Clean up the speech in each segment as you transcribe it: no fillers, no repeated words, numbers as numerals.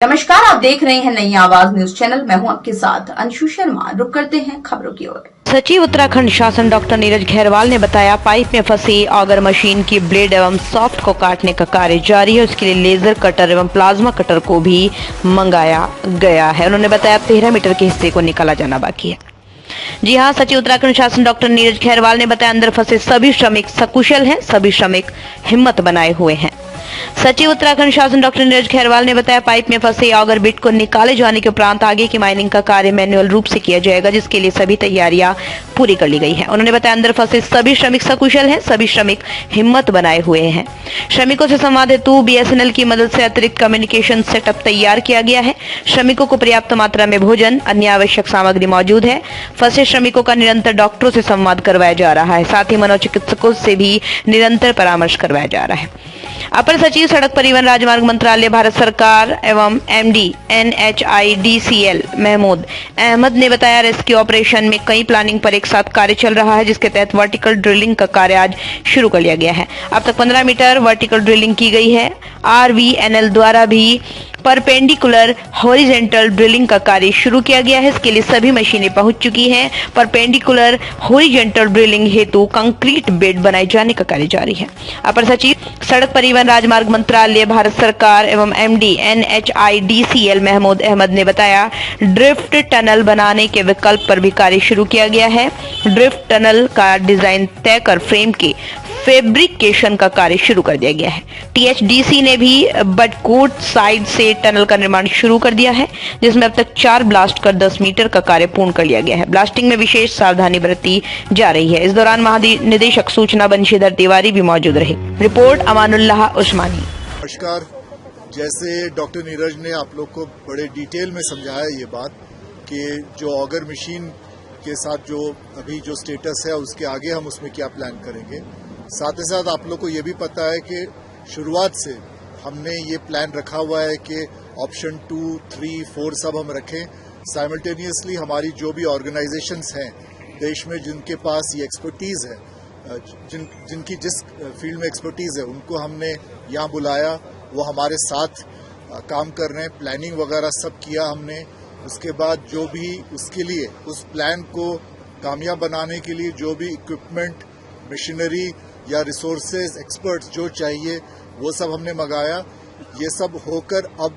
नमस्कार, आप देख रहे हैं नई आवाज न्यूज चैनल। मैं हूं आपके साथ अंशु शर्मा। रुक करते हैं खबरों की ओर। सचिव उत्तराखंड शासन डॉक्टर नीरज खैरवाल ने बताया, पाइप में फंसी ऑगर मशीन की ब्लेड एवं सॉफ्ट को काटने का कार्य जारी है। उसके लिए लेजर कटर एवं प्लाज्मा कटर को भी मंगाया गया है। उन्होंने बताया 13 मीटर के हिस्से को निकाला जाना बाकी है। जी हां, सचिव उत्तराखंड शासन डॉक्टर नीरज खैरवाल ने बताया, अंदर फंसे सभी श्रमिक सकुशल हैं, सभी श्रमिक हिम्मत बनाए हुए हैं। सचिव उत्तराखंड शासन डॉक्टर नीरज खैरवाल ने बताया, पाइप में फंसे ऑगर बिट को निकाले जाने के उपरांत आगे की माइनिंग का कार्य मैन्युअल रूप से किया जाएगा, जिसके लिए सभी तैयारियां पूरी कर ली गई है। उन्होंने बताया, अंदर फंसे सभी श्रमिक सकुशल हैं, सभी श्रमिक हिम्मत बनाए हुए हैं। श्रमिकों से संवाद हेतु BSNL की मदद से अतिरिक्त कम्युनिकेशन सेटअप तैयार किया गया है। श्रमिकों को पर्याप्त मात्रा में भोजन, अन्य आवश्यक सामग्री मौजूद है। फंसे श्रमिकों का निरंतर डॉक्टरों से संवाद करवाया जा रहा है, साथ ही मनोचिकित्सकों से भी निरंतर परामर्श करवाया जा रहा है। अपर सचिव सड़क परिवहन राजमार्ग मंत्रालय भारत सरकार एवं MD NHIDCL महमूद अहमद ने बताया, रेस्क्यू ऑपरेशन में कई प्लानिंग पर एक साथ कार्य चल रहा है, जिसके तहत वर्टिकल ड्रिलिंग का कार्य आज शुरू कर लिया गया है। अब तक 15 मीटर वर्टिकल ड्रिलिंग की गई है। RVNL द्वारा भी परपेंडिकुलर हॉरिजेंटल ड्रिलिंग का कार्य शुरू किया गया है। इसके लिए सभी मशीनें पहुंच चुकी हैं। परपेंडिकुलर हॉरिजेंटल ड्रिलिंग हेतु कंक्रीट बेड बनाए जाने का कार्य जारी है। अपर सचिव सड़क परिवहन राजमार्ग मंत्रालय भारत सरकार एवं MD NHIDCL महमूद अहमद ने बताया, ड्रिफ्ट टनल बनाने के विकल्प पर भी कार्य शुरू किया गया है। ड्रिफ्ट टनल का डिजाइन तय कर फ्रेम के फैब्रिकेशन का कार्य शुरू कर दिया गया है। THDC ने भी बटकोट साइड से टनल का निर्माण शुरू कर दिया है, जिसमें अब तक 4 ब्लास्ट कर 10 मीटर का कार्य पूर्ण कर लिया गया है। ब्लास्टिंग में विशेष सावधानी बरती जा रही है। इस दौरान महानिदेशक सूचना बंशीधर तिवारी भी मौजूद रहे। रिपोर्ट अमानुल्लाह उस्मानी। नमस्कार। जैसे डॉक्टर नीरज ने आप लोग को बड़े डिटेल में समझाया ये बात कि जो ऑगर मशीन के साथ जो अभी जो स्टेटस है उसके आगे हम उसमें क्या प्लान करेंगे। साथ ही साथ आप लोग को ये भी पता है कि शुरुआत से हमने ये प्लान रखा हुआ है कि ऑप्शन 2, 3, 4 सब हम रखें। साइमल्टेनियसली हमारी जो भी ऑर्गेनाइजेशंस हैं देश में जिनके पास ये एक्सपर्टीज़ है, जिनकी जिस फील्ड में एक्सपर्टीज़ है, उनको हमने यहाँ बुलाया। वो हमारे साथ काम कर रहे हैं। प्लानिंग वगैरह सब किया हमने। उसके बाद जो भी उसके लिए उस प्लान को कामयाब बनाने के लिए जो भी इक्विपमेंट, मशीनरी या रिसोर्सेज, एक्सपर्ट्स जो चाहिए वो सब हमने मंगाया। ये सब होकर अब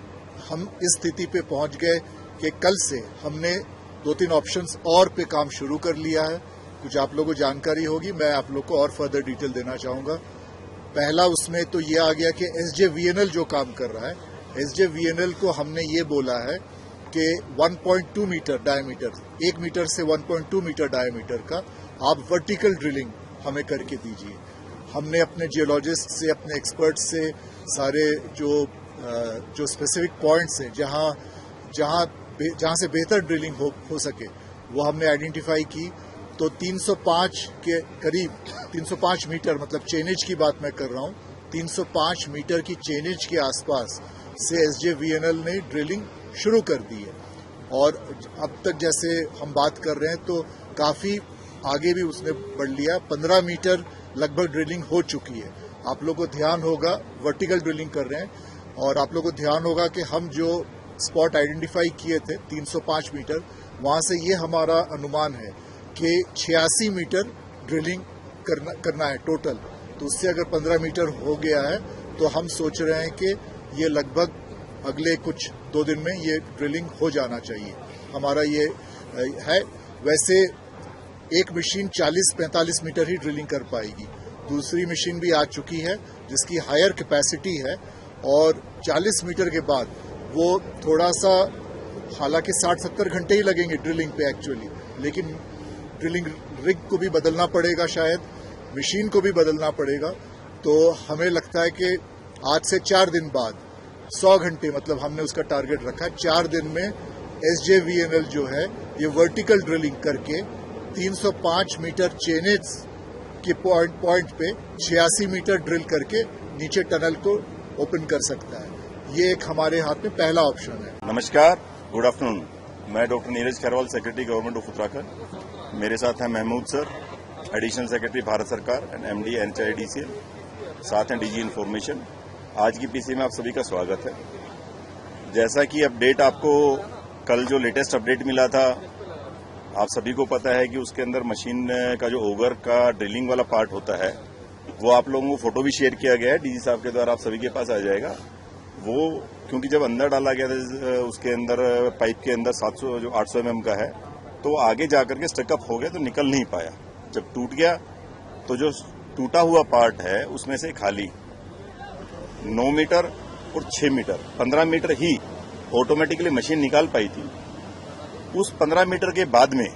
हम इस स्थिति पे पहुंच गए कि कल से हमने 2-3 ऑप्शंस और पे काम शुरू कर लिया है। कुछ आप लोगों को जानकारी होगी, मैं आप लोग को और फर्दर डिटेल देना चाहूँगा। पहला उसमें तो ये आ गया कि SJVNL जो काम कर रहा है, SJVNL को हमने ये बोला है कि 1.2 मीटर डायमीटर, 1 मीटर से 1.2 मीटर डायमीटर का आप वर्टिकल ड्रिलिंग हमें करके दीजिए। हमने अपने जियोलॉजिस्ट से, अपने एक्सपर्ट से सारे जो स्पेसिफिक पॉइंट्स हैं जहाँ से बेहतर ड्रिलिंग हो सके वो हमने आइडेंटिफाई की। तो 305 के करीब, 305 मीटर मतलब चेनेज की बात मैं कर रहा हूँ, 305 मीटर की चेनेज के आसपास से SJVNL ने ड्रिलिंग शुरू कर दी है। और अब तक जैसे हम बात कर रहे हैं तो काफ़ी आगे भी उसने बढ़ लिया। 15 मीटर लगभग ड्रिलिंग हो चुकी है। आप लोग को ध्यान होगा, वर्टिकल ड्रिलिंग कर रहे हैं, और आप लोग को ध्यान होगा कि हम जो स्पॉट आइडेंटिफाई किए थे 305 मीटर, वहाँ से ये हमारा अनुमान है कि 86 मीटर ड्रिलिंग करना है टोटल। तो उससे अगर 15 मीटर हो गया है तो हम सोच रहे हैं कि ये लगभग अगले कुछ 2 दिन में ये ड्रिलिंग हो जाना चाहिए। हमारा ये है। वैसे एक मशीन 40-45 मीटर ही ड्रिलिंग कर पाएगी। दूसरी मशीन भी आ चुकी है जिसकी हायर कैपेसिटी है, और 40 मीटर के बाद वो थोड़ा सा, हालांकि 60-70 घंटे ही लगेंगे ड्रिलिंग पे एक्चुअली, लेकिन ड्रिलिंग रिग को भी बदलना पड़ेगा, शायद मशीन को भी बदलना पड़ेगा। तो हमें लगता है कि आज से 4 दिन बाद 100 घंटे, मतलब हमने उसका टारगेट रखा है 4 दिन में SJVNL जो है ये वर्टिकल ड्रिलिंग करके 305 मीटर चेनेज के पॉइंट पे 86 मीटर ड्रिल करके नीचे टनल को ओपन कर सकता है। ये एक हमारे हाथ में पहला ऑप्शन है। नमस्कार, गुड आफ्टरनून। मैं doctor Neeraj Khairwal, secretary government of Uttarakhand. मेरे साथ हैं Mahmood sir, additional secretary Bharat सरकार एंड MD NHIDCL, साथ हैं DG इन्फॉर्मेशन। आज की PC में आप सभी का स्वागत है। जैसा कि अपडेट आपको कल जो लेटेस्ट अपडेट मिला था, आप सभी को पता है कि उसके अंदर मशीन का जो ओगर का ड्रिलिंग वाला पार्ट होता है, वो आप लोगों को फोटो भी शेयर किया गया है डीजी साहब के द्वारा, आप सभी के पास आ जाएगा। वो क्योंकि जब अंदर डाला गया था उसके अंदर पाइप के अंदर 700 जो 800 mm का है, तो आगे जाकर के स्टकअप हो गया तो निकल नहीं पाया। जब टूट गया तो जो टूटा हुआ पार्ट है उसमें से खाली 9 मीटर और 6 मीटर 15 मीटर ही ऑटोमेटिकली मशीन निकाल पाई थी। उस 15 मीटर के बाद में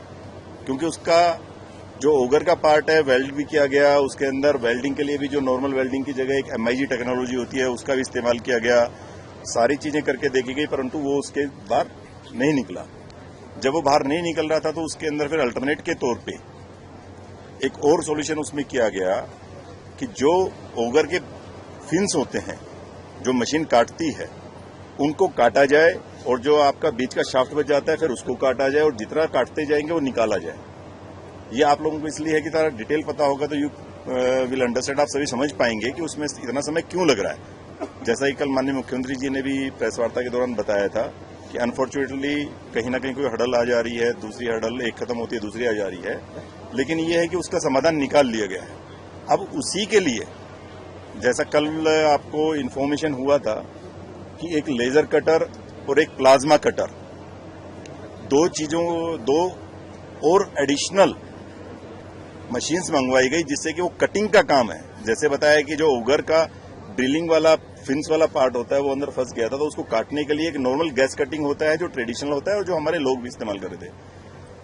क्योंकि उसका जो ओगर का पार्ट है वेल्ड भी किया गया, उसके अंदर वेल्डिंग के लिए भी जो नॉर्मल वेल्डिंग की जगह एक MIG टेक्नोलॉजी होती है उसका भी इस्तेमाल किया गया, सारी चीजें करके देखी गई, परंतु वो उसके बाहर नहीं निकला। जब वो बाहर नहीं निकल रहा था तो उसके अंदर फिर अल्टरनेट के तौर पे एक और सॉल्यूशन उसमें किया गया कि जो ओगर के फिन्स होते हैं जो मशीन काटती है उनको काटा जाए और जो आपका बीच का शाफ्ट बच जाता है फिर उसको काटा जाए और जितना काटते जाएंगे वो निकाला जाए। ये आप लोगों को इसलिए है कि तारा डिटेल पता होगा तो यू विल अंडरस्टैंड, आप सभी समझ पाएंगे कि उसमें इतना समय क्यों लग रहा है। जैसा कि कल माननीय मुख्यमंत्री जी ने भी प्रेस वार्ता के दौरान बताया था कि अनफॉर्चुनेटली कहीं ना कहीं कोई हडल आ जा रही है, दूसरी हडल एक खत्म होती है दूसरी आ जा रही है, लेकिन ये है कि उसका समाधान निकाल लिया गया है। अब उसी के लिए जैसा कल आपको इन्फॉर्मेशन हुआ था कि एक लेजर कटर और एक प्लाज्मा कटर, दो और एडिशनल मशीन्स मंगवाई गई जिससे कि वो कटिंग का काम है। जैसे बताया कि जो ओगर का ड्रिलिंग वाला फिन्स वाला पार्ट होता है वो अंदर फंस गया था, तो उसको काटने के लिए एक नॉर्मल गैस कटिंग होता है जो ट्रेडिशनल होता है और जो हमारे लोग भी इस्तेमाल कर रहे थे।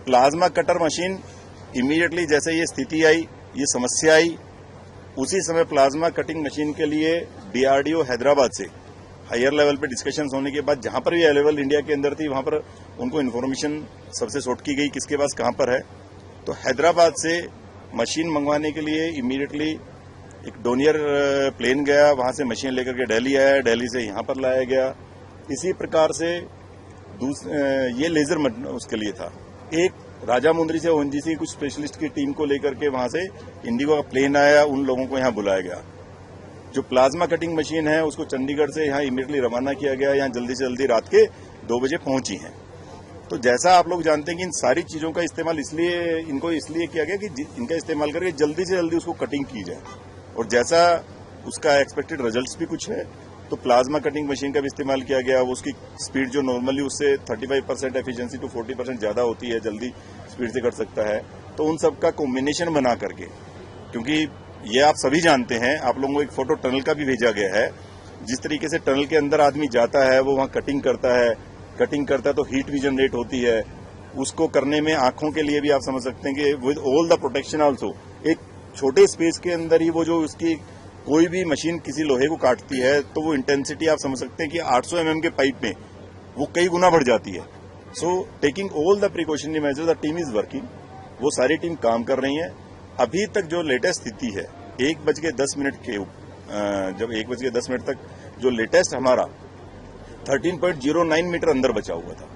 प्लाज्मा कटर मशीन इमीडिएटली जैसे ये स्थिति आई, ये समस्या आई, उसी समय प्लाज्मा कटिंग मशीन के लिए DRDO हैदराबाद से हायर लेवल पे डिस्कशंस होने के बाद जहां पर भी अवेलेबल इंडिया के अंदर थी वहां पर उनको इन्फॉर्मेशन सबसे सॉर्ट की गई किसके पास कहां पर है। तो हैदराबाद से मशीन मंगवाने के लिए इमीडिएटली एक डोनियर प्लेन गया, वहां से मशीन लेकर के दिल्ली आया, दिल्ली से यहां पर लाया गया। इसी प्रकार से ये लेजर उसके लिए था। एक राजा मुंद्री से ONGC कुछ स्पेशलिस्ट की टीम को लेकर के वहां से इंडिगो का प्लेन आया, उन लोगों को यहां बुलाया गया। जो प्लाज्मा कटिंग मशीन है उसको चंडीगढ़ से यहां इमीडिएटली रवाना किया गया, यहां जल्दी से जल्दी रात के 2 बजे पहुंची हैं। तो जैसा आप लोग जानते हैं कि इन सारी चीजों का इस्तेमाल इनको इसलिए किया गया कि इनका इस्तेमाल करके जल्दी से जल्दी उसको कटिंग की जाए, और जैसा उसका एक्सपेक्टेड रिजल्ट्स भी कुछ है तो प्लाज्मा कटिंग मशीन का भी इस्तेमाल किया गया। वो उसकी स्पीड जो नॉर्मली उससे 35% एफिशिएंसी टू 40% ज्यादा होती है, जल्दी स्पीड से कर सकता है। तो उन सब का कॉम्बिनेशन बना करके, क्योंकि ये आप सभी जानते हैं, आप लोगों को एक फोटो टनल का भी भेजा गया है, जिस तरीके से टनल के अंदर आदमी जाता है वो वहां कटिंग करता है तो हीट भी जनरेट होती है। उसको करने में आंखों के लिए भी आप समझ सकते हैं कि with all the protection also एक छोटे स्पेस के अंदर ही वो जो उसकी कोई भी मशीन किसी लोहे को काटती है तो वो इंटेंसिटी आप समझ सकते हैं कि 800 mm के पाइप में वो कई गुना बढ़ जाती है। So taking all the precautionary measures the team is working, वो सारी टीम काम कर रही है। अभी तक जो लेटेस्ट स्थिति है 1:10 के जब 1:10 तक जो लेटेस्ट हमारा 13.09 मीटर अंदर बचा हुआ था।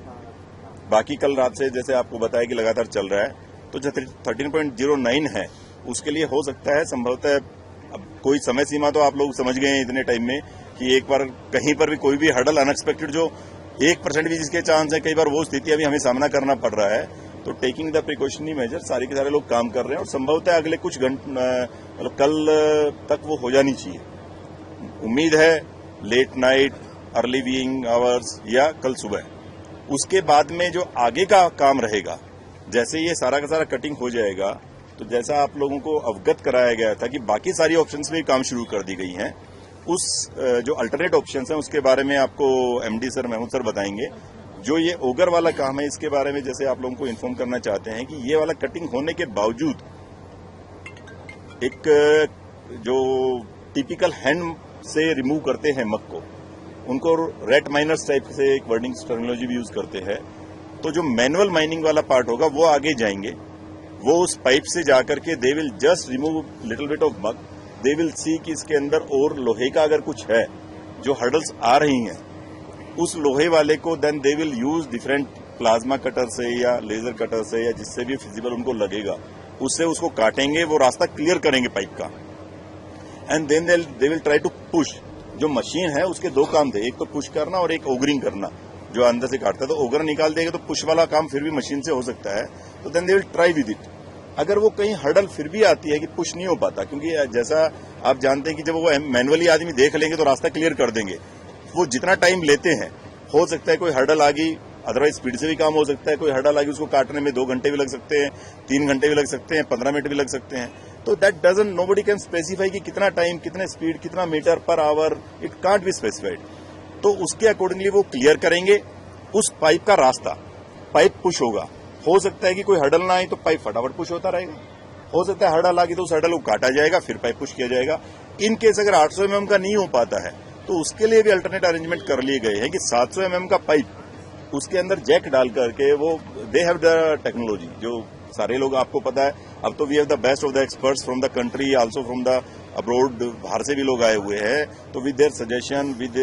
बाकी कल रात से जैसे आपको बताया कि लगातार चल रहा है, तो जो 13.09 है उसके लिए हो सकता है संभवतः, अब कोई समय सीमा तो आप लोग समझ गए हैं इतने टाइम में कि एक बार कहीं पर भी कोई भी हडल अनएक्सपेक्टेड जो 1% भी जिसके चांस है, कई बार वो स्थिति अभी हमें सामना करना पड़ रहा है। तो टेकिंग द प्रिकॉशनरी मेजर सारे के सारे लोग काम कर रहे हैं और संभवतः अगले कुछ घंटे मतलब कल तक वो हो जानी चाहिए। उम्मीद है late night, early wing hours या कल सुबह। उसके बाद में जो आगे का काम रहेगा, जैसे ये सारा का सारा कटिंग हो जाएगा, तो जैसा आप लोगों को अवगत कराया गया था कि बाकी सारी ऑप्शंस में काम शुरू कर दी गई हैं, उस जो अल्टरनेट ऑप्शंस हैं उसके बारे में आपको MD सर, महमूद सर बताएंगे। जो ये ओगर वाला काम है इसके बारे में जैसे आप लोगों को इन्फॉर्म करना चाहते हैं कि ये वाला कटिंग होने के बावजूद एक जो टिपिकल हैंड से रिमूव करते हैं मग को, उनको रेट माइनर्स टाइप से एक वर्डिंग टेक्नोलॉजी भी यूज करते हैं। तो जो मैनुअल माइनिंग वाला पार्ट होगा वो आगे जाएंगे, वो उस पाइप से जाकर के they will just remove little bit of mug, they will see कि इसके अंदर और लोहे का अगर कुछ है जो हर्डल्स आ रही हैं, उस लोहे वाले को then they will use different plasma cutter से या लेजर कटर से या जिससे भी फिजिबल उनको लगेगा उससे उसको काटेंगे, वो रास्ता क्लियर करेंगे पाइप का, and then they will try to push जो मशीन है उसके दो काम थे, एक तो पुश करना और एक ओगरिंग करना, जो अंदर से काटता है। तो ओगर निकाल देगा तो पुश वाला काम फिर भी मशीन से हो सकता है, तो then they will try with it. अगर वो कहीं हर्डल फिर भी आती है कि पुश नहीं हो पाता, क्योंकि जैसा आप जानते हैं कि जब वो मैनुअली आदमी देख लेंगे तो रास्ता क्लियर कर देंगे, वो जितना टाइम लेते हैं, हो सकता है कोई हर्डल आ गई, अदरवाइज स्पीड से भी काम हो सकता है, कोई हर्डल आ गई उसको काटने में 2 घंटे भी लग सकते हैं, 3 घंटे भी लग सकते हैं, 15 मिनट भी लग सकते हैं। तो that doesn't, nobody can specify कि कितना टाइम, कितने स्पीड, कितना metre per hour, it can't be specified. तो उसके अकॉर्डिंगली वो क्लियर करेंगे उस पाइप का रास्ता। पाइप पुश होगा, हो सकता है कि कोई हर्डल ना आए तो पाइप फटाफट पुश होता रहेगा, हो सकता है हर्डल आ गई तो उस हर्डल को काटा जाएगा, फिर पाइप पुश किया जाएगा। इन केस अगर 800 mm का नहीं हो पाता है तो उसके लिए भी अल्टरनेट अरेंजमेंट कर लिए गए हैं कि 700 mm का पाइप, उसके अंदर जैक डाल करके, वो दे हैव द टेक्नोलॉजी, जो सारे लोग आपको पता है, अब तो we have the best of the experts from the country, also from the abroad, बाहर से भी लोग आए हुए हैं। तो with their suggestion, with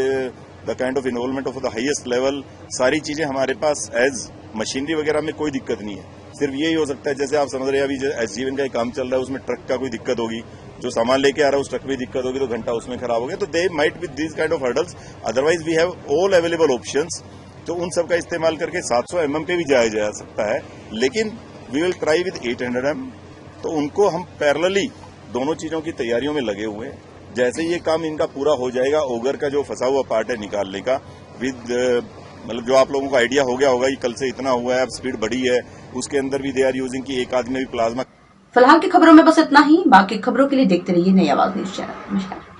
the kind of involvement of the highest level, सारी चीजें हमारे पास एज मशीनरी वगैरह में कोई दिक्कत नहीं है। सिर्फ यही हो सकता है, जैसे आप समझ रहे हैं अभी जो SGVN का काम चल रहा है उसमें ट्रक का कोई दिक्कत होगी, जो सामान लेके आ रहा है उस ट्रक में दिक्कत होगी तो घंटा उसमें खराब हो गया, तो they might with this kind of hurdles. Otherwise we have all available options, तो उन सब का इस्तेमाल करके 700 mm पे भी जाया जा सकता है, लेकिन we will try with 800 mm। तो उनको हम पैरेलली दोनों चीजों की तैयारियों में लगे हुए हैं। जैसे ये काम इनका पूरा हो जाएगा, ओगर का जो फंसा हुआ पार्ट है निकालने का, विद मतलब जो आप लोगों को आइडिया हो गया होगा कि कल से इतना हुआ है, अब स्पीड बढ़ी है, उसके अंदर भी दे आर यूजिंग कि एक आदमी भी प्लाज्मा। फिलहाल की खबरों में बस इतना ही। बाकी खबरों के लिए देखते रहिए नई आवाज न्यूज चैनल। नमस्कार।